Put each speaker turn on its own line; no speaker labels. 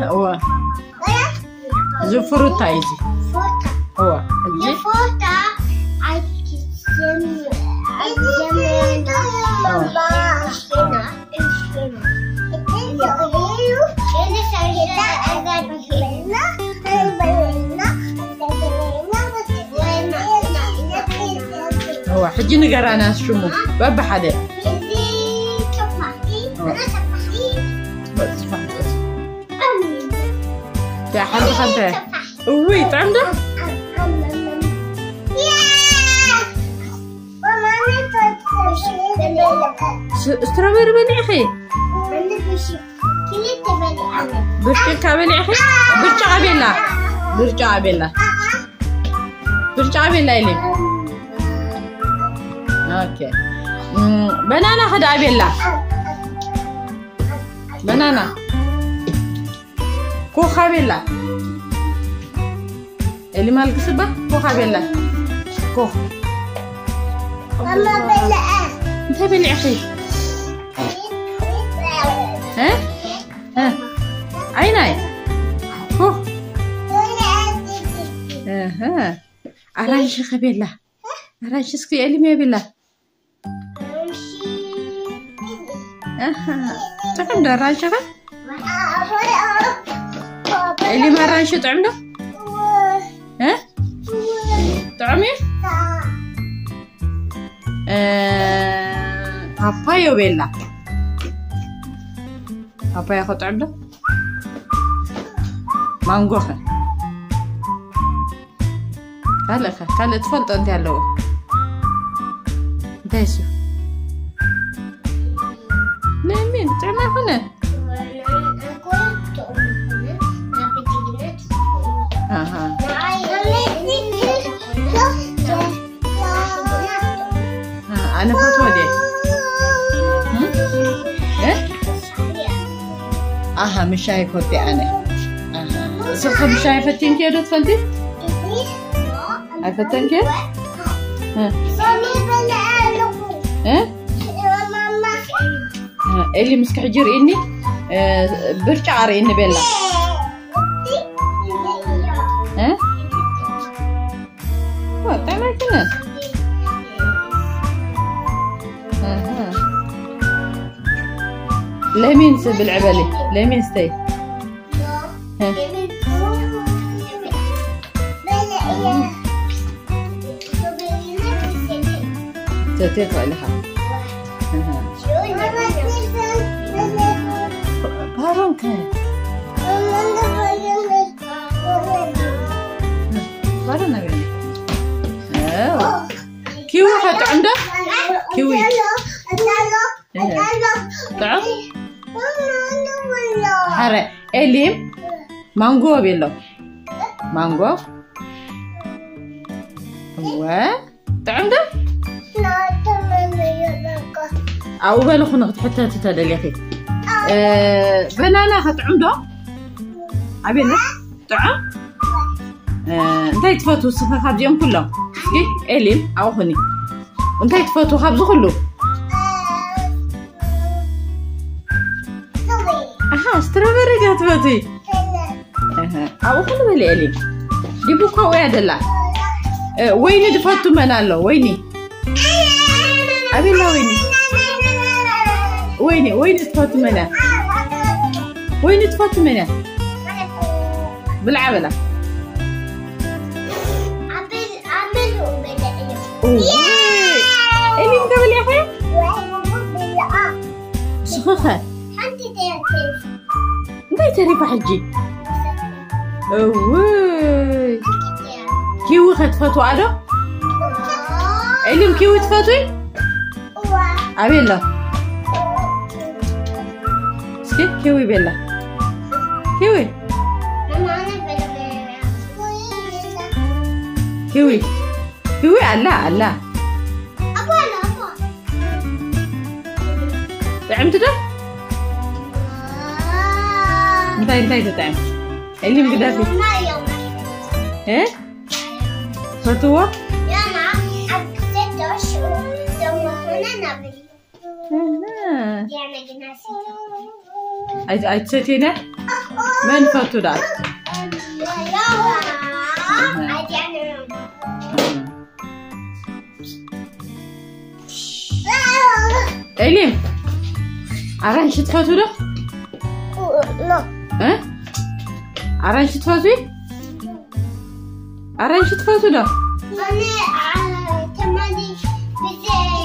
هو زفرو تايزي هو
زفروتا
هو حجي نقرانا شمو بابا حدا يا حد خنته وي طعم ده استرابيري بني اخي برشا بني اخي برشا عبيلا إلي اوكي بنانا خد عبيلا بنانا كوخ عبيلا اللي مالك سبا كوخ عبيلا كوخ
ماما بلا
انت بلي اخي ها عيناي كوخ أرانش خبيلا أرانش سكي اللي ما بلا تكم ده أرانش خا اللي ما أرانش تعمله تعمي بابايا بلا بابايا خو تعمله مانجو خا خلي تفضل انت هلو دايسو مين تعمل هنا اها انا فوتو دي اها مش شايفه انا اها سوف مش شايفه انت يا فندي عارفة كيف؟ اللي مسك حجر إني برشعر إني بلا تعمل كنا لمين سب العبالي لمين ستي ترفع لها بارون كان بارون نبي كيوي حط عنده كيوي تعال هره إليم مانجو بيلو مانجو هو تعمده أو بالو خنقت حتى تتدل يا أخي بنانا هتعمده عبينا تعم انتي تفوتوا صفا خابزيهم كلهم كي إليم أو خني انتي تفوتوا خابزو كله أها ستروبري جات فوتي أو خني بالي إليم دي بوكا ويادلا ويني دفوتوا منالو ويني أبيلا ويني تفوت منه ويني تفوت منه بالعبلة اللي مقبل يا أخي سخخة انتي تعرفي حجي اوه كيوي خطفتوا عدو اللي مكيوي تفوتي عبيلا سكي كيوي بيلا كيوي كيوي الله طعمت ده؟ انتي تطعم اللي مقدافي ايه؟ فتوة؟
يلا أكتب شو ثم هنا نبي يعني جناسي
أي تسيتينه؟ من فتو ده؟ إليم عرانش تفاتو ده؟
لا
ها؟ عرانش تفاتوي؟ عرانش تفاتو ده؟
أنا تماني بزي